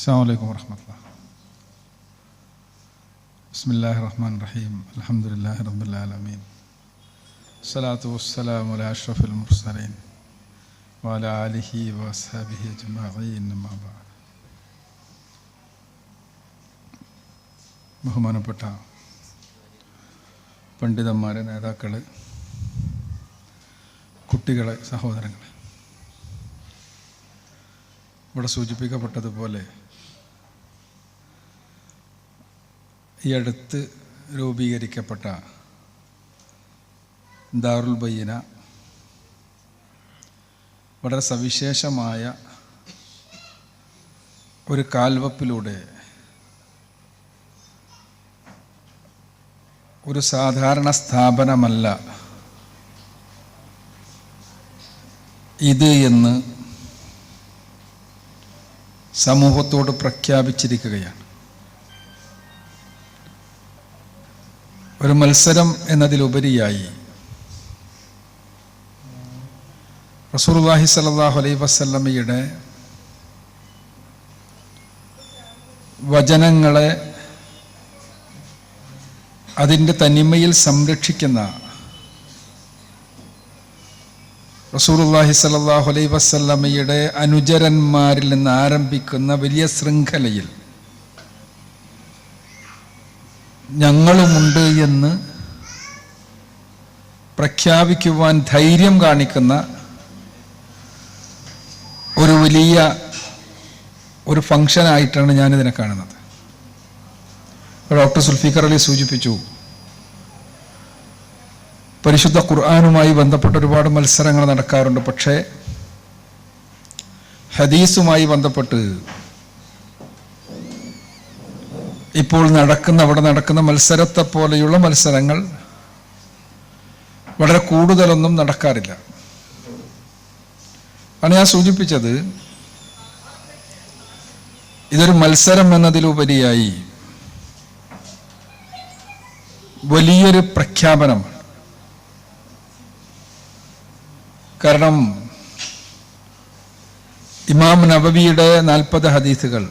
അസ്സലാമു അലൈക്കും വറഹ്മത്തുള്ളാഹി. ബിസ്മില്ലാഹിർ റഹ്മാനിർ റഹീം. അൽഹംദുലില്ലാഹി റബ്ബിൽ ആലമീൻ. സ്വലാത്തു വസ്സലാമു അലാ അഷ്റഫിൽ മുർസലീൻ വഅലാ ആലിഹി വഅസ്ഹാബിഹി അജ്മഈൻ. അമ്മാ ബഅദ്. ബഹുമാനപ്പെട്ട പണ്ഡിതന്മാരെ, നേതാക്കൾ, കുട്ടികളെ, സഹോദരങ്ങളെ, ഇവിടെ സൂചിപ്പിക്കപ്പെട്ടതുപോലെ ഈ അടുത്ത് രൂപീകരിക്കപ്പെട്ട ദാറുൽ ബയ്യിന വളരെ സവിശേഷമായ ഒരു കാൽവെപ്പിലൂടെ ഒരു സാധാരണ സ്ഥാപനമല്ല ഇത് എന്ന് സമൂഹത്തോട് പ്രഖ്യാപിച്ചിരിക്കുകയാണ്. ഒരു മത്സരം എന്നതിലുപരിയായി റസൂലുള്ളാഹി സ്വല്ലല്ലാഹു അലൈഹി വസല്ലമയുടെ വചനങ്ങളെ അതിൻ്റെ തനിമയിൽ സംരക്ഷിക്കുന്ന റസൂലുള്ളാഹി സ്വല്ലല്ലാഹു അലൈഹി വസല്ലമയുടെ അനുചരന്മാരിൽ നിന്ന് ആരംഭിക്കുന്ന വലിയ ശൃംഖലയിൽ ഞങ്ങളുമുണ്ട് എന്ന് പ്രഖ്യാപിക്കുവാൻ ധൈര്യം കാണിക്കുന്ന ഒരു വലിയ ഒരു ഫംഗ്ഷനായിട്ടാണ് ഞാനിതിനെ കാണുന്നത്. ഡോക്ടർ സുൽഫിക്കർ അലി സൂചിപ്പിച്ചു, പരിശുദ്ധ ഖുർആനുമായി ബന്ധപ്പെട്ട ഒരുപാട് മത്സരങ്ങൾ നടക്കാറുണ്ട്. പക്ഷേ ഹദീസുമായി ബന്ധപ്പെട്ട് ഇപ്പോൾ അവിടെ നടക്കുന്ന മത്സരത്തെ പോലെയുള്ള മത്സരങ്ങൾ വളരെ കൂടുതലൊന്നും നടക്കാറില്ല. ആണ് ഞാൻ സൂചിപ്പിച്ചത്. ഇതൊരു മത്സരം എന്നതിലുപരിയായി വലിയൊരു പ്രഖ്യാപനമാണ്. കാരണം ഇമാം നബവിയുടെ 40 ഹദീസുകൾ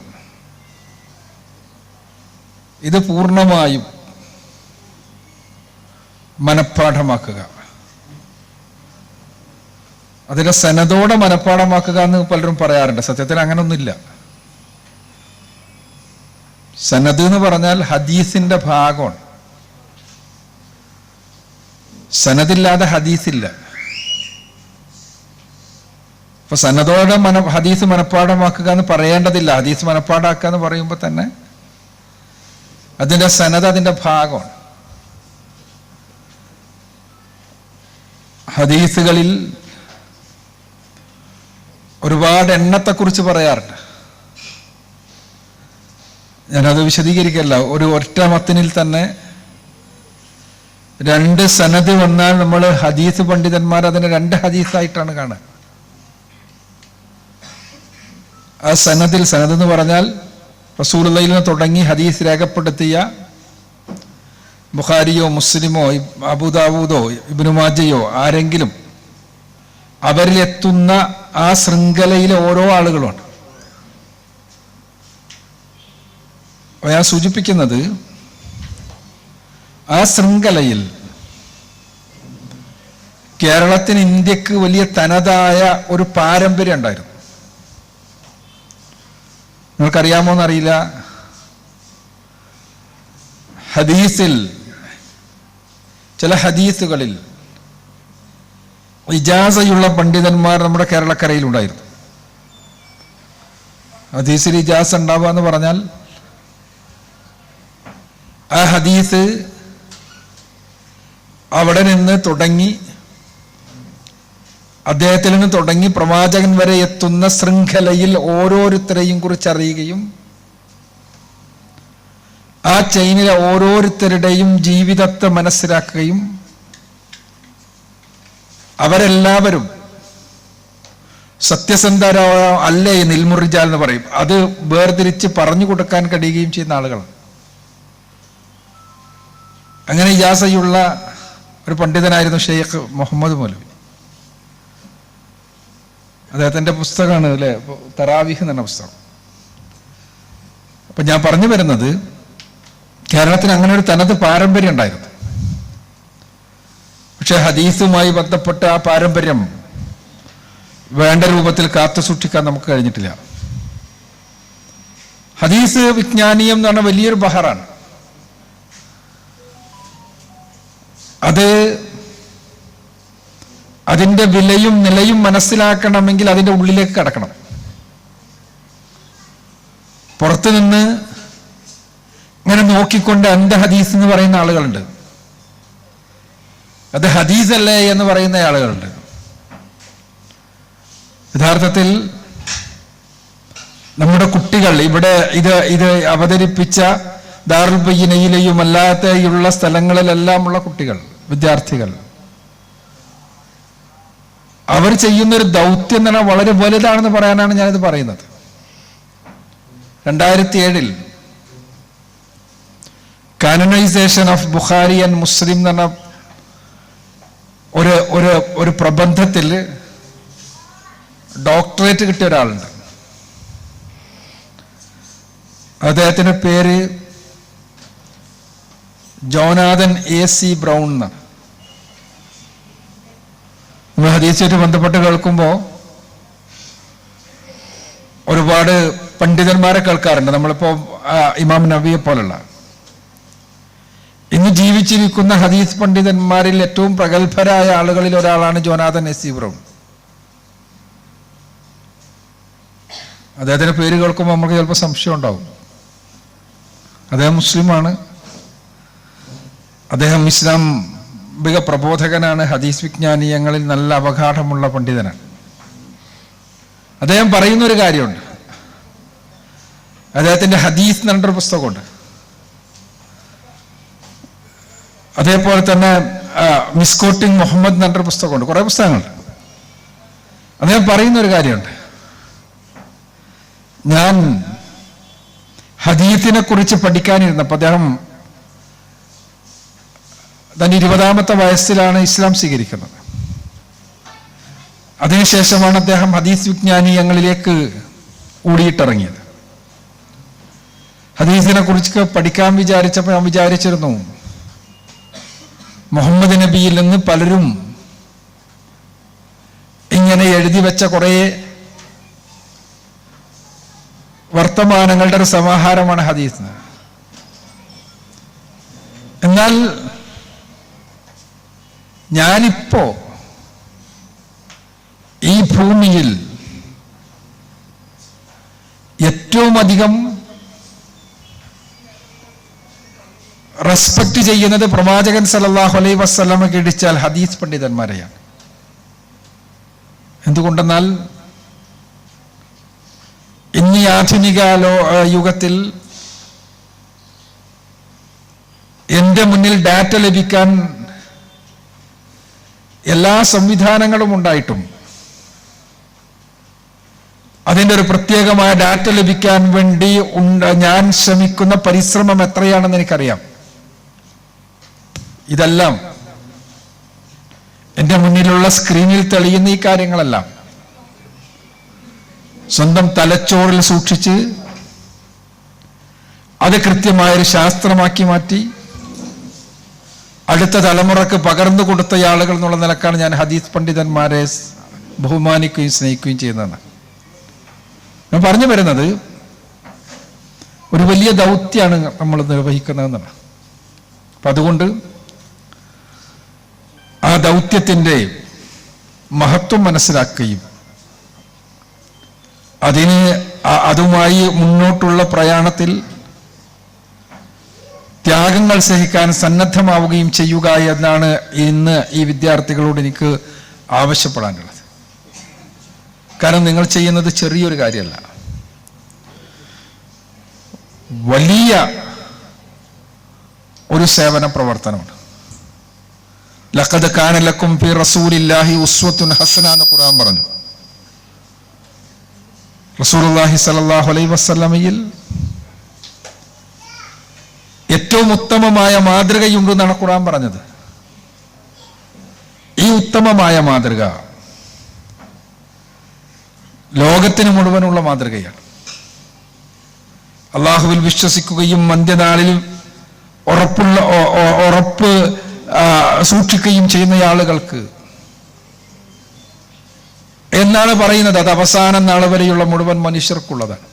ഇത് പൂർണ്ണമായും മനഃപ്പാഠമാക്കുക, അതിനെ സനദോടെ മനഃപ്പാഠമാക്കുക എന്ന് പലരും പറയാറുണ്ട്. സത്യത്തിൽ അങ്ങനൊന്നുമില്ല. സനദ് എന്ന് പറഞ്ഞാൽ ഹദീസിന്റെ ഭാഗമാണ്. സനദില്ലാതെ ഹദീസില്ല. അപ്പൊ സനദോടെ ഹദീസ് മനഃപ്പാഠമാക്കുക എന്ന് പറയേണ്ടതില്ല. ഹദീസ് മനഃപ്പാഠമാക്കുക എന്ന് പറയുമ്പോൾ തന്നെ അതിന്റെ സനദ് അതിന്റെ ഭാഗമാണ്. ഹദീസുകളിൽ ഒരുപാട് എണ്ണത്തെക്കുറിച്ച് പറയാറുണ്ട്. ഞാനത് വിശദീകരിക്കല്ല. ഒരു ഒറ്റ മത്തിനിൽ തന്നെ 2 സനദ് വന്നാൽ നമ്മൾ ഹദീസ് പണ്ഡിതന്മാർ അതിനെ 2 ഹദീസായിട്ടാണ് കാണുക. ആ സനദ് എന്ന് പറഞ്ഞാൽ റസൂലുള്ളാഹിയിൽ നിന്ന് തുടങ്ങി ഹദീസ് രേഖപ്പെടുത്തിയ ബുഖാരിയോ മുസ്ലിമോ അബൂദാവൂദോ ഇബ്നു മാജയോ ആരെങ്കിലും അവരിലെത്തുന്ന ആ ശൃംഖലയിലെ ഓരോ ആളുകളുമാണ്. ഞാൻ സൂചിപ്പിക്കുന്നത്, ആ ശൃംഖലയിൽ കേരളത്തിന്, ഇന്ത്യക്ക് വലിയ തനതായ ഒരു പാരമ്പര്യം ഉണ്ടായിരുന്നു. നിങ്ങൾക്കറിയാമോ എന്നറിയില്ല. ഹദീസിൽ ചില ഹദീസുകളിൽ ഇജാസയുള്ള പണ്ഡിതന്മാർ നമ്മുടെ കേരളക്കരയിലുണ്ടായിരുന്നു. ഹദീസിൽ ഇജാസ ഉണ്ടാവുക എന്ന് പറഞ്ഞാൽ ആ ഹദീസ് അവിടെ നിന്ന് തുടങ്ങി അദ്ദേഹത്തിൽ നിന്ന് തുടങ്ങി പ്രവാചകൻ വരെ എത്തുന്ന ശൃംഖലയിൽ ഓരോരുത്തരെയും കുറിച്ച് അറിയുകയും ആ ചെയിനിലെ ഓരോരുത്തരുടെയും ജീവിതത്തെ മനസ്സിലാക്കുകയും അവരെല്ലാവരും സത്യസന്ധരോ അല്ലേ നിൽമുറിജാൽ എന്ന് പറയും, അത് വേർതിരിച്ച് പറഞ്ഞു കൊടുക്കാൻ കഴിയുകയും ചെയ്യുന്ന ആളുകളാണ്. അങ്ങനെ ഇജാസയുള്ള ഒരു പണ്ഡിതനായിരുന്നു ഷെയ്ഖ് മുഹമ്മദ് മൗലവി. അദ്ദേഹത്തിൻ്റെ പുസ്തകമാണ് അല്ലേ തറാവീഹ് എന്ന് പറഞ്ഞ പുസ്തകം. അപ്പം ഞാൻ പറഞ്ഞു വരുന്നത്, കേരളത്തിന് അങ്ങനെ ഒരു തനത് പാരമ്പര്യം ഉണ്ടായിരുന്നു. പക്ഷെ ഹദീസുമായി ബന്ധപ്പെട്ട ആ പാരമ്പര്യം വേണ്ട രൂപത്തിൽ കാത്തു സൂക്ഷിക്കാൻ നമുക്ക് കഴിഞ്ഞിട്ടില്ല. ഹദീസ് വിജ്ഞാനീയം എന്ന് പറഞ്ഞ വലിയൊരു ബഹറാണ്. അതിൻ്റെ വിലയും നിലയും മനസ്സിലാക്കണമെങ്കിൽ അതിൻ്റെ ഉള്ളിലേക്ക് കടക്കണം. പുറത്തു നിന്ന് ഇങ്ങനെ നോക്കിക്കൊണ്ട് എന്ത് ഹദീസ് എന്ന് പറയുന്ന ആളുകളുണ്ട്, അത് ഹദീസല്ലേ എന്ന് പറയുന്ന ആളുകളുണ്ട്. യഥാർത്ഥത്തിൽ നമ്മുടെ കുട്ടികൾ ഇവിടെ ഇത് അവതരിപ്പിച്ച ദാറുൽ ബയ്യിനയിലെയും അല്ലാതെയുള്ള സ്ഥലങ്ങളിലെല്ലാമുള്ള കുട്ടികൾ, വിദ്യാർത്ഥികൾ, അവർ ചെയ്യുന്നൊരു ദൗത്യം എന്ന് പറഞ്ഞാൽ വളരെ വലുതാണെന്ന് പറയാനാണ് ഞാനിത് പറയുന്നത്. 2007 കാനനൈസേഷൻ ഓഫ് ബുഖാരി ആൻഡ് മുസ്ലിം എന്ന് പറഞ്ഞ ഒരു പ്രബന്ധത്തിൽ ഡോക്ടറേറ്റ് കിട്ടിയ ഒരാളുണ്ട്. അദ്ദേഹത്തിന്റെ പേര് ജോനാഥൻ AC ബ്രൗൺ എന്നാണ്. നമ്മൾ ഹദീസുമായിട്ട് ബന്ധപ്പെട്ട് കേൾക്കുമ്പോൾ ഒരുപാട് പണ്ഡിതന്മാരെ കേൾക്കാറുണ്ട്. നമ്മളിപ്പോൾ ഇമാം നബിയെ പോലുള്ള ഇന്ന് ജീവിച്ചിരിക്കുന്ന ഹദീസ് പണ്ഡിതന്മാരിൽ ഏറ്റവും പ്രഗത്ഭരായ ആളുകളിൽ ഒരാളാണ് ജോനാഥൻ AC ബ്രൗൺ. അദ്ദേഹത്തിന്റെ പേര് കേൾക്കുമ്പോൾ നമുക്ക് ചിലപ്പോൾ സംശയം ഉണ്ടാവും. അദ്ദേഹം മുസ്ലിമാണ്, അദ്ദേഹം ഇസ്ലാമിക പ്രബോധകനാണ്, ഹദീസ് വിജ്ഞാനീയങ്ങളിൽ നല്ല അവഗാഠമുള്ള പണ്ഡിതനാണ്. അദ്ദേഹം പറയുന്നൊരു കാര്യമുണ്ട്. അദ്ദേഹത്തിന്റെ ഹദീസ് എന്ന് പറഞ്ഞൊരു പുസ്തകമുണ്ട്. അതേപോലെ തന്നെ മിസ്കോട്ടിംഗ് മുഹമ്മദ് എന്ന് പറഞ്ഞൊരു പുസ്തകമുണ്ട്. കുറേ പുസ്തകങ്ങളുണ്ട്. അദ്ദേഹം പറയുന്നൊരു കാര്യമുണ്ട്. ഞാൻ ഹദീസിനെ കുറിച്ച് പഠിക്കാനിരുന്നപ്പോൾ അദ്ദേഹം തന്റെ 20ാമത്തെ വയസ്സിലാണ് ഇസ്ലാം സ്വീകരിക്കുന്നത്. അതിനുശേഷമാണ് അദ്ദേഹം ഹദീസ് വിജ്ഞാനീയങ്ങളിലേക്ക് ഓടിയിട്ടിറങ്ങിയത്. ഹദീസിനെ കുറിച്ച് പഠിക്കാൻ വിചാരിച്ചപ്പോൾ ഞാൻ വിചാരിച്ചിരുന്നു, മുഹമ്മദ് നബിയിൽ നിന്ന് പലരും ഇങ്ങനെ എഴുതി വെച്ച കുറേ വർത്തമാനങ്ങളുടെ ഒരു സമാഹാരമാണ് ഹദീസ്. എന്നാൽ ഞാനിപ്പോ ഈ ഭൂമിയിൽ ഏറ്റവും അധികം റെസ്പെക്ട് ചെയ്യുന്നത് പ്രവാചകൻ സല്ലല്ലാഹു അലൈഹി വസല്ലമക്ക് ഇടിച്ചാൽ ഹദീസ് പണ്ഡിതന്മാരെയാണ്. എന്തുകൊണ്ടെന്നാൽ ഇന്ന് ആധുനിക യുഗത്തിൽ എൻ്റെ മുന്നിൽ ഡാറ്റ ലഭിക്കാൻ എല്ലാ സംവിധാനങ്ങളും ഉണ്ടായിട്ടും അതിൻ്റെ ഒരു പ്രത്യേകമായ ഡാറ്റ ലഭിക്കാൻ വേണ്ടി ഞാൻ ശ്രമിക്കുന്ന പരിശ്രമം എത്രയാണെന്ന് എനിക്കറിയാം. ഇതെല്ലാം എൻ്റെ മുന്നിലുള്ള സ്ക്രീനിൽ തെളിയുന്ന ഈ കാര്യങ്ങളെല്ലാം സ്വന്തം തലച്ചോറിൽ സൂക്ഷിച്ച് അത് കൃത്യമായൊരു ശാസ്ത്രമാക്കി മാറ്റി അടുത്ത തലമുറക്ക് പകർന്നു കൊടുത്ത ആളുകൾ എന്നുള്ള നിലക്കാണ് ഞാൻ ഹദീസ് പണ്ഡിതന്മാരെ ബഹുമാനിക്കുകയും സ്നേഹിക്കുകയും ചെയ്യുന്നത്. ഞാൻ പറഞ്ഞു വരുന്നത്, ഒരു വലിയ ദൗത്യമാണ് നമ്മൾ നിർവഹിക്കുന്നതെന്നാണ്. അപ്പം അതുകൊണ്ട് ആ ദൗത്യത്തിൻ്റെ മഹത്വം മനസ്സിലാക്കുകയും അതുമായി മുന്നോട്ടുള്ള പ്രയാണത്തിൽ ത്യാഗങ്ങൾ സഹിക്കാൻ സന്നദ്ധമാവുകയും ചെയ്യുക എന്നാണ് ഇന്ന് ഈ വിദ്യാർത്ഥികളോട് എനിക്ക് ആവശ്യപ്പെടാനുള്ളത്. കാരണം നിങ്ങൾ ചെയ്യുന്നത് ചെറിയൊരു കാര്യമല്ല, വലിയ ഒരു സേവന പ്രവർത്തനമാണ്. ലഖദ് കാന ലക്കും ഫീ റസൂലില്ലാഹി ഉസ്വത്തുൻ ഹസന എന്ന് ഖുർആൻ പറഞ്ഞു. റസൂലുള്ളാഹി സ്വല്ലല്ലാഹു അലൈഹി വസല്ലമയിൽ ഏറ്റവും ഉത്തമമായ മാതൃകയുണ്ടെന്നാണ് ഖുർആൻ പറഞ്ഞത്. ഈ ഉത്തമമായ മാതൃക ലോകത്തിന് മുഴുവനുള്ള മാതൃകയാണ്. അള്ളാഹുവിൽ വിശ്വസിക്കുകയും അന്ത്യനാളിൽ ഉറപ്പ് സൂക്ഷിക്കുകയും ചെയ്യുന്ന ആളുകൾക്ക് എന്നാണ് പറയുന്നത്. അത് അവസാന നാൾ വരെയുള്ള മുഴുവൻ മനുഷ്യർക്കുള്ളതാണ്.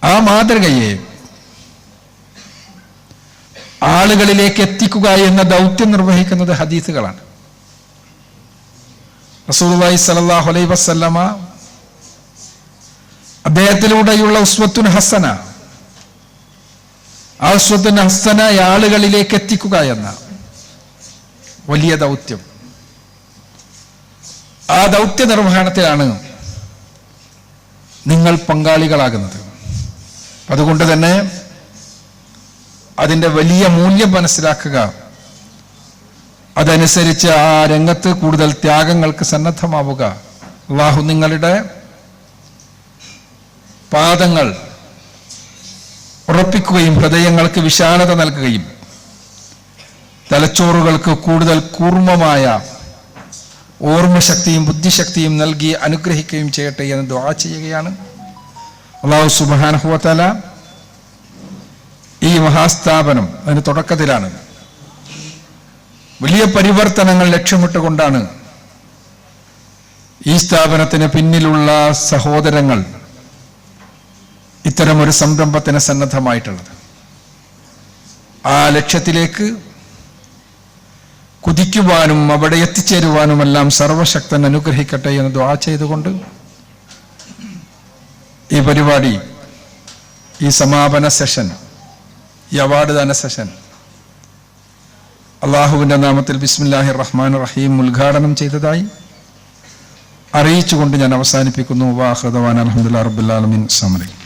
ആ മാതൃകയെ ആളുകളിലേക്ക് എത്തിക്കുക എന്ന ദൗത്യം നിർവഹിക്കുന്നത് ഹദീസുകളാണ്. റസൂലുള്ളാഹി സ്വല്ലല്ലാഹു അലൈഹി വസല്ലമ അദ്ദേഹത്തിലൂടെയുള്ള ഉസ്വത്തുൻ ഹസന, ആ ഉസ്വത്തുൻ ഹസന ആളുകളിലേക്ക് എത്തിക്കുക എന്ന വലിയ ദൗത്യം, ആ ദൗത്യ നിർവഹണത്തിലാണ് നിങ്ങൾ പങ്കാളികളാകുന്നത്. അതുകൊണ്ട് തന്നെ അതിൻ്റെ വലിയ മൂല്യം മനസ്സിലാക്കുക, അതനുസരിച്ച് ആ രംഗത്ത് കൂടുതൽ ത്യാഗങ്ങൾക്ക് സന്നദ്ധമാവുക. അല്ലാഹു നിങ്ങളുടെ പാദങ്ങൾ ഉറപ്പിക്കുകയും ഹൃദയങ്ങൾക്ക് വിശാലത നൽകുകയും തലച്ചോറുകൾക്ക് കൂടുതൽ കൂർമ്മമായ ഓർമ്മശക്തിയും ബുദ്ധിശക്തിയും നൽകി അനുഗ്രഹിക്കുകയും ചെയ്യട്ടെ എന്ന് ദുആ ചെയ്യുകയാണ്. അല്ലാഹു സുബ്ഹാനഹു വ തആല ഈ മഹാസ്ഥാപനം അതിന് തുടക്കത്തിലാണ്. വലിയ പരിവർത്തനങ്ങൾ ലക്ഷ്യമിട്ടുകൊണ്ടാണ് ഈ സ്ഥാപനത്തിന് പിന്നിലുള്ള സഹോദരങ്ങൾ ഇത്തരമൊരു സംരംഭത്തിന് സന്നദ്ധമായിട്ടുള്ളത്. ആ ലക്ഷ്യത്തിലേക്ക് കുതിക്കുവാനും അവിടെ എത്തിച്ചേരുവാനുമെല്ലാം സർവശക്തൻ അനുഗ്രഹിക്കട്ടെ എന്ന് ദുആ ചെയ്തുകൊണ്ട് ഈ പരിപാടി, ഈ സമാപന സെഷൻ, ഈ അവാർഡ് ദാന സെഷൻ അള്ളാഹുവിൻ്റെ നാമത്തിൽ ബിസ്മില്ലാഹിർ റഹ്മാനിർ റഹീം ഉദ്ഘാടനം ചെയ്തതായി അറിയിച്ചുകൊണ്ട് ഞാൻ അവസാനിപ്പിക്കുന്നു. വാഖിറു ദഅ്വാനാ അൽഹംദുലില്ലാഹി റബ്ബിൽ ആലമീൻ. അസ്സലാമു അലൈക്കും.